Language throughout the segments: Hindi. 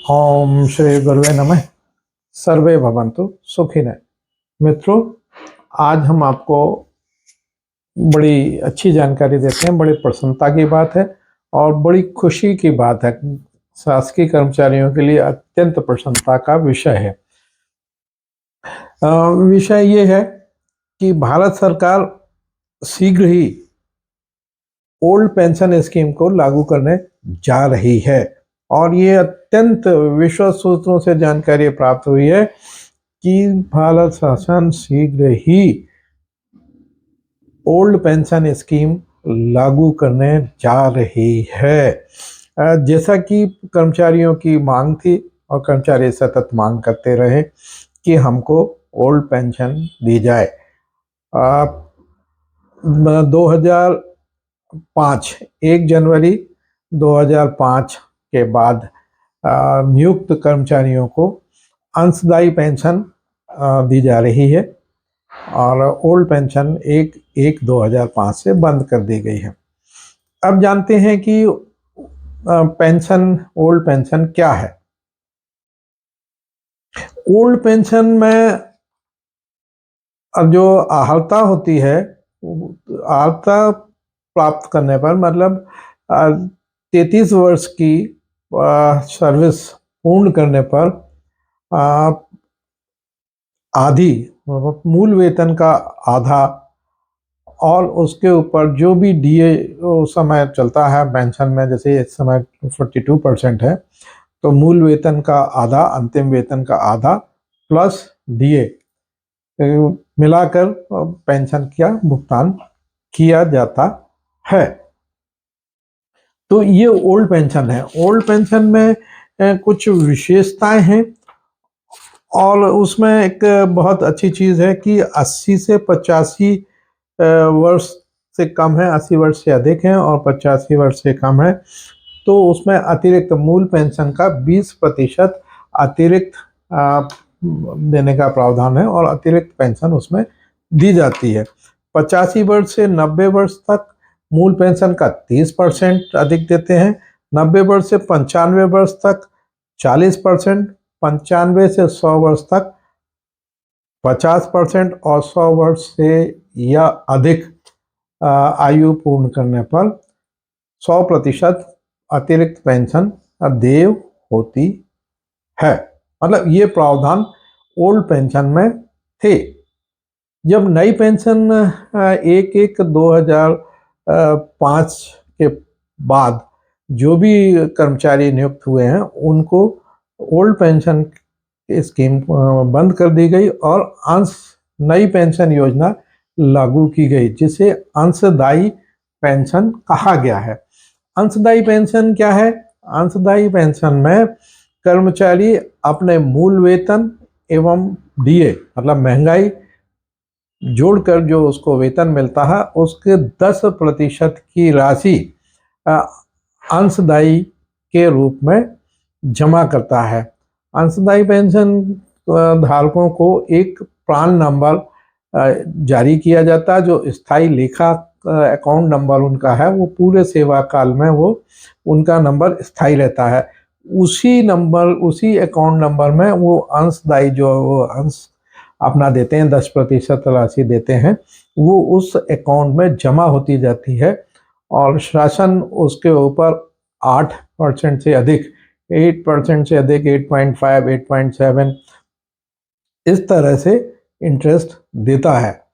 ओम श्री गुरुवे नमः। सर्वे भवन्तु सुखिनः। मित्रों, आज हम आपको बड़ी अच्छी जानकारी देते हैं। बड़ी प्रसन्नता की बात है और बड़ी खुशी की बात है। शासकीय कर्मचारियों के लिए अत्यंत प्रसन्नता का विषय है। विषय ये है कि भारत सरकार शीघ्र ही ओल्ड पेंशन स्कीम को लागू करने जा रही है और ये अत्यंत विश्वस्त सूत्रों से जानकारी प्राप्त हुई है कि भारत शासन शीघ्र ही ओल्ड पेंशन स्कीम लागू करने जा रही है। जैसा कि कर्मचारियों की मांग थी और कर्मचारी सतत मांग करते रहे कि हमको ओल्ड पेंशन दी जाए। 2005 1 जनवरी 2005 के बाद नियुक्त कर्मचारियों को अंशदायी पेंशन दी जा रही है और ओल्ड पेंशन 1/1/2005 से बंद कर दी गई है। अब जानते हैं कि पेंशन, ओल्ड पेंशन क्या है। ओल्ड पेंशन में जो अर्हता होती है, अर्हता प्राप्त करने पर मतलब 33 वर्ष की सर्विस पूर्ण करने पर आधी मूल वेतन का आधा और उसके ऊपर जो भी डीए समय चलता है पेंशन में, जैसे इस समय 42% है, तो मूल वेतन का आधा, अंतिम वेतन का आधा प्लस डीए मिलाकर पेंशन का भुगतान किया जाता है। तो ये ओल्ड पेंशन है। ओल्ड पेंशन में कुछ विशेषताएं हैं और उसमें एक बहुत अच्छी चीज़ है कि 80 से 85 वर्ष से कम है, 80 वर्ष से अधिक है और 85 वर्ष से कम है, तो उसमें अतिरिक्त मूल पेंशन का 20% अतिरिक्त देने का प्रावधान है और अतिरिक्त पेंशन उसमें दी जाती है। 85 वर्ष से 90 वर्ष तक मूल पेंशन का 30% अधिक देते हैं। 90 वर्ष से 95 वर्ष तक 40%, 95 से 100 वर्ष तक 50% और 100 वर्ष से या अधिक आयु पूर्ण करने पर 100% अतिरिक्त पेंशन देय होती है। मतलब ये प्रावधान ओल्ड पेंशन में थे। जब नई पेंशन 1/1/2005 के बाद जो भी कर्मचारी नियुक्त हुए हैं उनको ओल्ड पेंशन स्कीम बंद कर दी गई और नई पेंशन योजना लागू की गई, जिसे अंशदायी पेंशन कहा गया है। अंशदायी पेंशन क्या है? अंशदायी पेंशन में कर्मचारी अपने मूल वेतन एवं डीए मतलब महंगाई जोड़कर जो उसको वेतन मिलता है उसके 10% की राशि अंशदायी के रूप में जमा करता है। अंशदायी पेंशन धारकों को एक प्राण नंबर जारी किया जाता है, जो स्थायी लेखा अकाउंट नंबर उनका है, वो पूरे सेवा काल में वो उनका नंबर स्थायी रहता है। उसी नंबर, उसी अकाउंट नंबर में वो अंशदायी जो वो अंश अपना देते हैं, 10% राशि देते हैं, वो उस अकाउंट में जमा होती जाती है और शासन उसके ऊपर 8% से अधिक, 8% से अधिक, 8.5, 8.7 इस तरह से इंटरेस्ट देता है।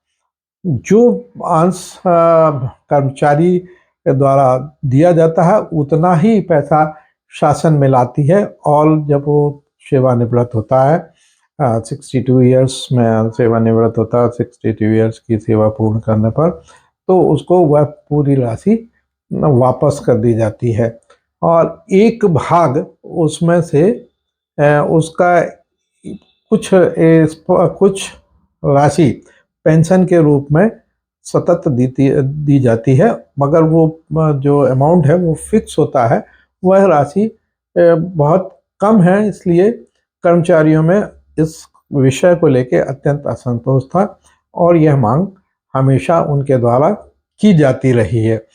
जो अंश कर्मचारी द्वारा दिया जाता है उतना ही पैसा शासन मिलाती है और जब वो सेवानिवृत्त होता है, 62 ईयर्स में सेवानिवृत्त होता है, 62 ईयर्स की सेवा पूर्ण करने पर, तो उसको वह पूरी राशि वापस कर दी जाती है और एक भाग उसमें से उसका कुछ राशि पेंशन के रूप में सतत दी जाती है, मगर वो जो अमाउंट है वो फिक्स होता है। वह राशि बहुत कम है, इसलिए कर्मचारियों में इस विषय को लेकर अत्यंत असंतोष था और यह मांग हमेशा उनके द्वारा की जाती रही है।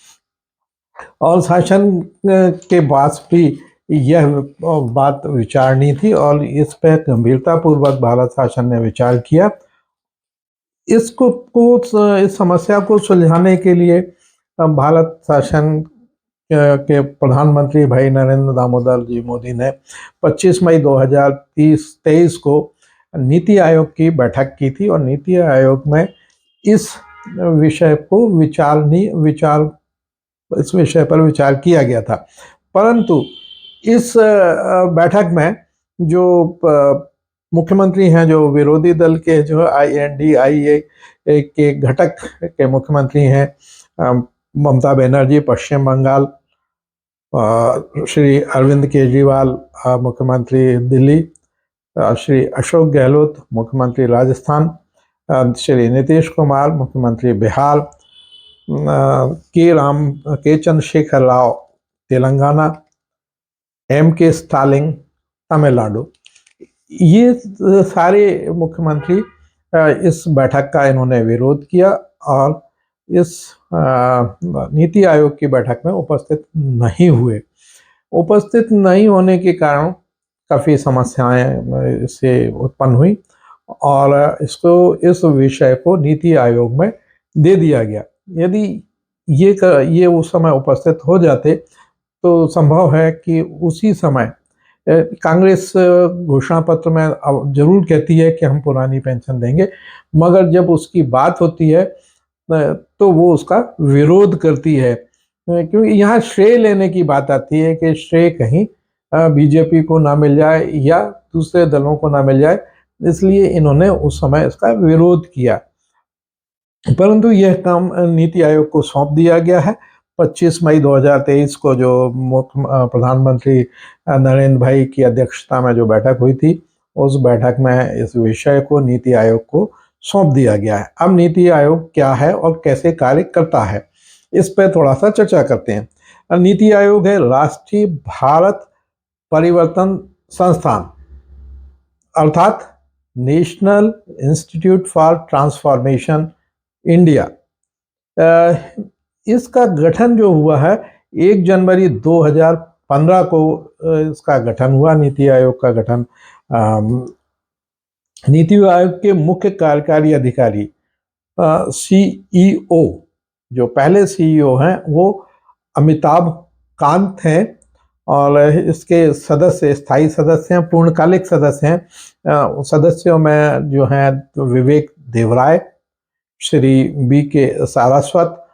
और शासन के पास भी यह बात विचारनी थी और इस पर गंभीरतापूर्वक भारत शासन ने विचार किया। इस समस्या को सुलझाने के लिए भारत शासन के प्रधानमंत्री भाई नरेंद्र दामोदर जी मोदी ने 25 मई 2023 को नीति आयोग की बैठक की थी और नीति आयोग में इस विषय पर विचार किया गया था। परंतु इस बैठक में जो मुख्यमंत्री हैं, जो विरोधी दल के जो INDIA के घटक के मुख्यमंत्री हैं, ममता बनर्जी पश्चिम बंगाल, श्री अरविंद केजरीवाल मुख्यमंत्री दिल्ली, श्री अशोक गहलोत मुख्यमंत्री राजस्थान, श्री नीतीश कुमार मुख्यमंत्री बिहार, के चंद्रशेखर राव तेलंगाना, MK स्टालिन तमिलनाडु, ये सारे मुख्यमंत्री इस बैठक का इन्होंने विरोध किया और इस नीति आयोग की बैठक में उपस्थित नहीं हुए। उपस्थित नहीं होने के कारण काफ़ी समस्याएं इससे उत्पन्न हुई और इस विषय को नीति आयोग में दे दिया गया। यदि ये उस समय उपस्थित हो जाते तो संभव है कि उसी समय कांग्रेस घोषणा पत्र में जरूर कहती है कि हम पुरानी पेंशन देंगे, मगर जब उसकी बात होती है तो वो उसका विरोध करती है, क्योंकि यहाँ श्रेय लेने की बात आती है कि श्रेय कहीं बीजेपी को ना मिल जाए या दूसरे दलों को ना मिल जाए, इसलिए इन्होंने उस समय इसका विरोध किया। परंतु यह काम नीति आयोग को सौंप दिया गया है। 25 मई 2023 को जो प्रधानमंत्री नरेंद्र भाई की अध्यक्षता में जो बैठक हुई थी, उस बैठक में इस विषय को नीति आयोग को सौंप दिया गया है। अब नीति आयोग क्या है और कैसे कार्य करता है, इस पर थोड़ा सा चर्चा करते हैं। नीति आयोग है राष्ट्रीय भारत परिवर्तन संस्थान, अर्थात national institute for transformation India. इसका गठन जो हुआ है 1 जनवरी 2015 को इसका गठन हुआ। नीति आयोग का गठन नीति आयोग के मुख्य कार्यकारी अधिकारी CEO, जो पहले CEO हैं वो अमिताभ कांत हैं और इसके सदस्य स्थायी सदस्य हैं, पूर्णकालिक सदस्य हैं। सदस्यों में जो हैं तो विवेक देवराय, श्री BK सारस्वत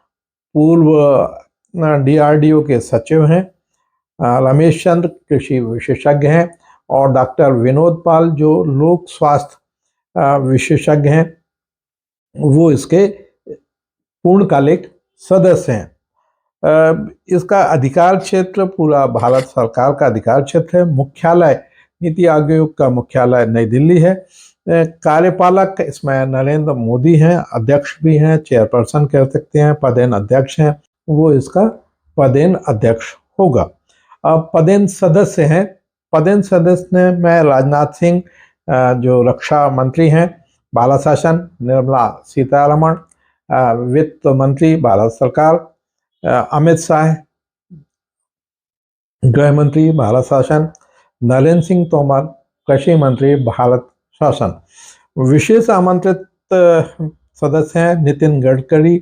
पूर्व DRDO के सचिव हैं, रमेश चंद्र कृषि विशेषज्ञ हैं और डॉक्टर विनोद पाल जो लोक स्वास्थ्य विशेषज्ञ हैं, वो इसके पूर्णकालिक सदस्य हैं। इसका अधिकार क्षेत्र पूरा भारत सरकार का अधिकार क्षेत्र है। मुख्यालय नीति आयोग का मुख्यालय नई दिल्ली है। कार्यपालक इसमें नरेंद्र मोदी हैं, अध्यक्ष भी हैं, चेयरपर्सन कह सकते हैं, पदेन अध्यक्ष हैं, वो इसका पदेन अध्यक्ष होगा। पदेन सदस्य हैं, पदेन सदस्य में राजनाथ सिंह जो रक्षा मंत्री हैं भारत शासन, निर्मला सीतारमण वित्त मंत्री भारत सरकार, अमित शाह गृह मंत्री भारत शासन, नरेंद्र सिंह तोमर कृषि मंत्री भारत शासन। विशेष आमंत्रित सदस्य हैं नितिन गडकरी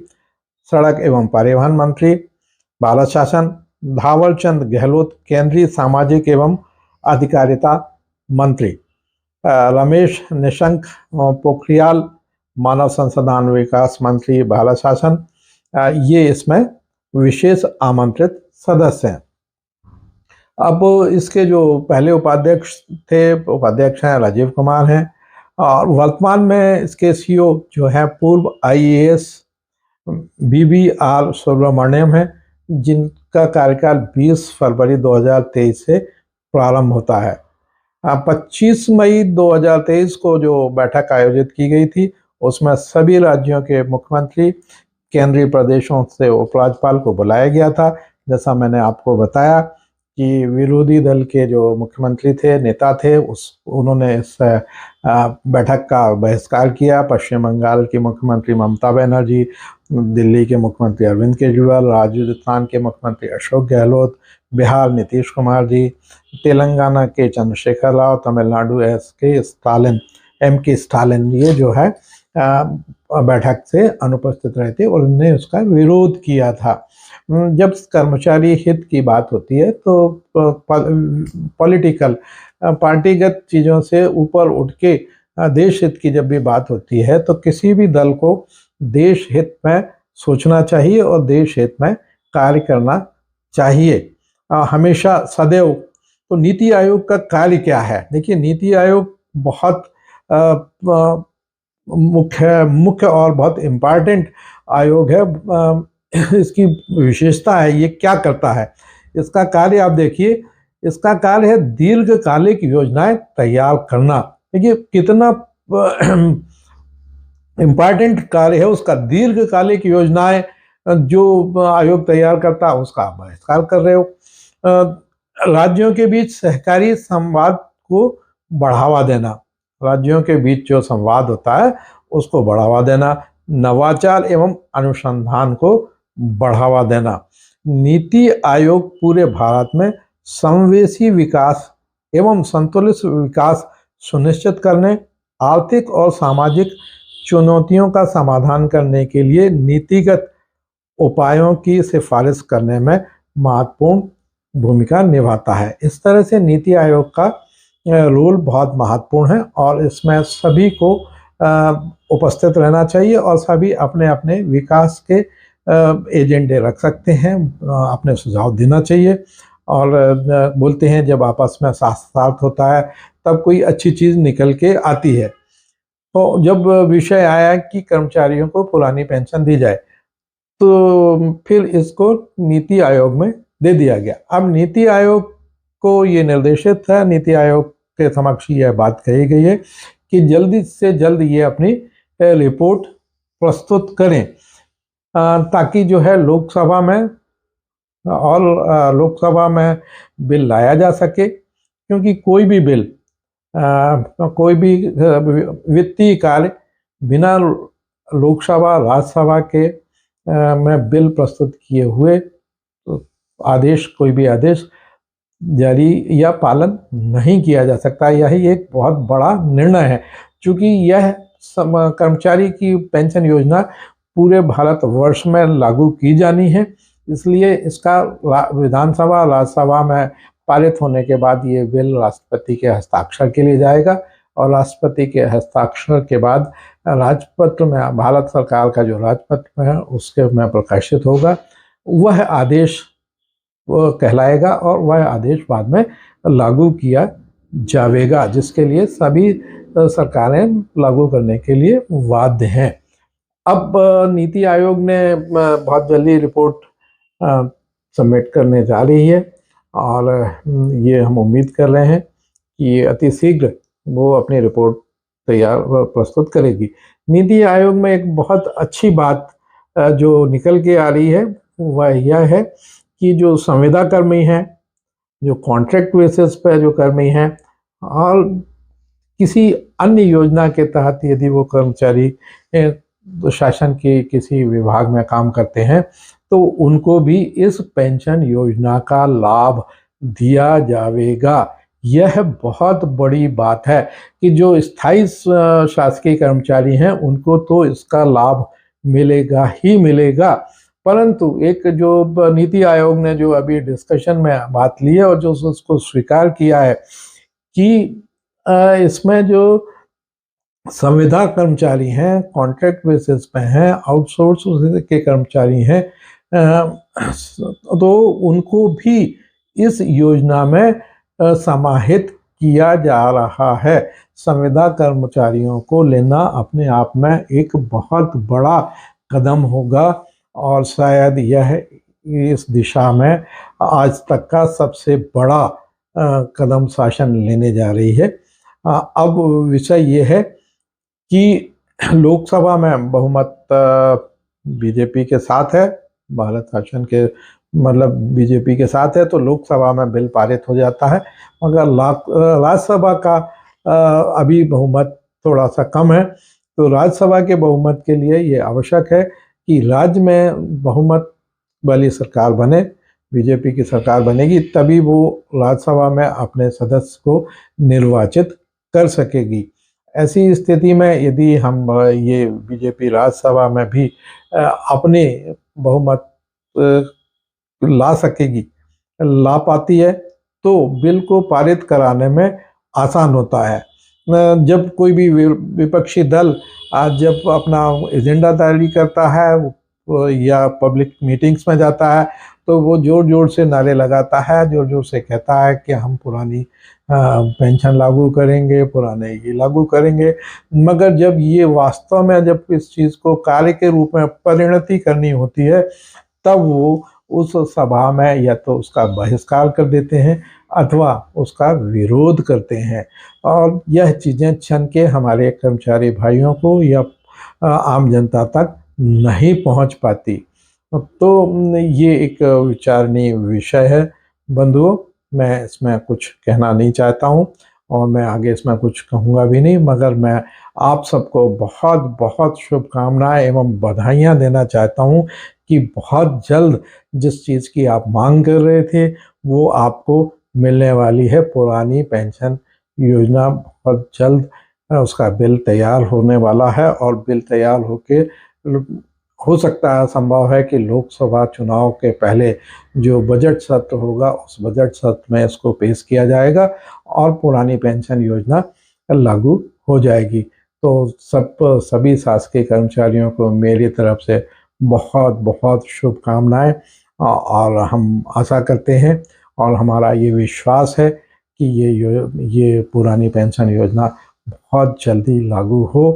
सड़क एवं परिवहन मंत्री भारत शासन, थावर चंद गहलोत केंद्रीय सामाजिक एवं अधिकारिता मंत्री, रमेश निशंक पोखरियाल मानव संसाधन विकास मंत्री भारत शासन, ये इसमें विशेष आमंत्रित सदस्य हैं। अब इसके जो पहले उपाध्यक्ष हैं राजीव कुमार हैं और वर्तमान में इसके CEO जो हैं पूर्व IAS BBR सुब्रमण्यम है, जिनका कार्यकाल 20 फरवरी 2023 से प्रारंभ होता है। 25 मई 2023 को जो बैठक आयोजित की गई थी, उसमें सभी राज्यों के मुख्यमंत्री, केंद्रीय प्रदेशों से उपराज्यपाल को बुलाया गया था। जैसा मैंने आपको बताया कि विरोधी दल के जो मुख्यमंत्री थे, नेता थे, उन्होंने इस बैठक का बहिष्कार किया। पश्चिम बंगाल की मुख्यमंत्री ममता बनर्जी, दिल्ली के मुख्यमंत्री अरविंद केजरीवाल, राजस्थान के मुख्यमंत्री अशोक गहलोत, बिहार नीतीश कुमार जी, तेलंगाना के चंद्रशेखर राव, तमिलनाडु एम के स्टालिन, ये जो है बैठक से अनुपस्थित रहे थे और उन्होंने उसका विरोध किया था। जब कर्मचारी हित की बात होती है तो पॉलिटिकल पार्टीगत चीज़ों से ऊपर उठ के देश हित की जब भी बात होती है तो किसी भी दल को देश हित में सोचना चाहिए और देश हित में कार्य करना चाहिए हमेशा सदैव। तो नीति आयोग का कार्य क्या है? देखिए, नीति आयोग बहुत मुख्य और बहुत इम्पॉर्टेंट आयोग है। इसकी विशेषता है, ये क्या करता है, इसका कार्य आप देखिए। इसका कार्य है दीर्घकालिक योजनाएं तैयार करना। देखिए कितना इम्पॉर्टेंट कार्य है उसका। दीर्घकालिक योजनाएं जो आयोग तैयार करता है उसका आप बहिष्कार कर रहे हो। राज्यों के बीच सहकारी संवाद को बढ़ावा देना, राज्यों के बीच जो संवाद होता है उसको बढ़ावा देना, नवाचार एवं अनुसंधान को बढ़ावा देना। नीति आयोग पूरे भारत में समावेशी विकास एवं संतुलित विकास सुनिश्चित करने, आर्थिक और सामाजिक चुनौतियों का समाधान करने के लिए नीतिगत उपायों की सिफारिश करने में महत्वपूर्ण भूमिका निभाता है। इस तरह से नीति आयोग का रोल बहुत महत्वपूर्ण है और इसमें सभी को उपस्थित रहना चाहिए और सभी अपने अपने विकास के एजेंडे रख सकते हैं, अपने सुझाव देना चाहिए। और बोलते हैं जब आपस में साथ होता है तब कोई अच्छी चीज़ निकल के आती है। तो जब विषय आया कि कर्मचारियों को पुरानी पेंशन दी जाए तो फिर इसको नीति आयोग में दे दिया गया। अब नीति आयोग को ये निर्देशित है, नीति आयोग के समक्ष यह बात कही गई है कि जल्दी से जल्द ये अपनी रिपोर्ट प्रस्तुत करें ताकि जो है लोकसभा में बिल लाया जा सके। क्योंकि कोई भी बिल, कोई भी वित्तीय कार्य बिना लोकसभा राज्यसभा के में बिल प्रस्तुत किए हुए तो कोई भी आदेश जारी या पालन नहीं किया जा सकता। यही एक बहुत बड़ा निर्णय है। चूँकि यह कर्मचारी की पेंशन योजना पूरे भारतवर्ष में लागू की जानी है, इसलिए इसका विधानसभा राज्यसभा में पारित होने के बाद ये बिल राष्ट्रपति के हस्ताक्षर के लिए जाएगा और राष्ट्रपति के हस्ताक्षर के बाद राजपत्र में, भारत सरकार का जो राजपत्र है उसके में प्रकाशित होगा। वह आदेश कहलाएगा और वह आदेश बाद में लागू किया जाएगा, जिसके लिए सभी सरकारें लागू करने के लिए बाध्य हैं। अब नीति आयोग ने बहुत जल्दी रिपोर्ट सबमिट करने जा रही है और ये हम उम्मीद कर रहे हैं कि अति शीघ्र वो अपनी रिपोर्ट तैयार व प्रस्तुत करेगी। नीति आयोग में एक बहुत अच्छी बात जो निकल के आ रही है वह यह है कि जो संविदा कर्मी हैं, जो कॉन्ट्रैक्ट बेसिस पर जो कर्मी हैं और किसी अन्य योजना के तहत यदि वो कर्मचारी शासन के किसी विभाग में काम करते हैं तो उनको भी इस पेंशन योजना का लाभ दिया जाएगा। यह बहुत बड़ी बात है कि जो स्थायी शासकीय कर्मचारी हैं उनको तो इसका लाभ मिलेगा ही मिलेगा, परंतु एक जो नीति आयोग ने जो अभी डिस्कशन में बात ली है और जो उसको स्वीकार किया है कि इसमें जो संविदा कर्मचारी हैं, कॉन्ट्रैक्ट बेसिस पे हैं, आउटसोर्स के कर्मचारी हैं, तो उनको भी इस योजना में समाहित किया जा रहा है। संविदा कर्मचारियों को लेना अपने आप में एक बहुत बड़ा कदम होगा और शायद यह इस दिशा में आज तक का सबसे बड़ा कदम शासन लेने जा रही है। अब विषय ये है कि लोकसभा में बहुमत बीजेपी के साथ है, भारत शासन के मतलब बीजेपी के साथ है, तो लोकसभा में बिल पारित हो जाता है। मगर राज्यसभा का अभी बहुमत थोड़ा सा कम है, तो राज्यसभा के बहुमत के लिए ये आवश्यक है कि राज्य में बहुमत वाली सरकार बने बीजेपी की सरकार बनेगी तभी वो राज्यसभा में अपने सदस्य को निर्वाचित कर सकेगी। ऐसी स्थिति में यदि हम ये बीजेपी राज्यसभा में भी अपने बहुमत ला सकेगी, ला पाती है, तो बिल को पारित कराने में आसान होता है। जब कोई भी विपक्षी दल आज जब अपना एजेंडा जारी करता है या पब्लिक मीटिंग्स में जाता है, तो वो जोर जोर से नारे लगाता है, जोर जोर से कहता है कि हम पुरानी पेंशन लागू करेंगे, पुराने ये लागू करेंगे। मगर जब ये वास्तव में जब इस चीज़ को कार्य के रूप में परिणति करनी होती है, तब वो उस सभा में या तो उसका बहिष्कार कर देते हैं अथवा उसका विरोध करते हैं, और यह चीज़ें छन के हमारे कर्मचारी भाइयों को या आम जनता तक नहीं पहुंच पाती। तो ये एक विचारणीय विषय है बंधुओं, मैं इसमें कुछ कहना नहीं चाहता हूं और मैं आगे इसमें कुछ कहूँगा भी नहीं, मगर मैं आप सबको बहुत बहुत शुभकामनाएं एवं बधाइयाँ देना चाहता हूं कि बहुत जल्द जिस चीज़ की आप मांग कर रहे थे वो आपको मिलने वाली है। पुरानी पेंशन योजना बहुत जल्द उसका बिल तैयार होने वाला है, और बिल तैयार होके हो सकता है, संभव है कि लोकसभा चुनाव के पहले जो बजट सत्र होगा उस बजट सत्र में इसको पेश किया जाएगा और पुरानी पेंशन योजना लागू हो जाएगी। तो सभी शासकीय कर्मचारियों को मेरी तरफ से बहुत बहुत शुभकामनाएं, और हम आशा करते हैं और हमारा ये विश्वास है कि ये पुरानी पेंशन योजना बहुत जल्दी लागू हो।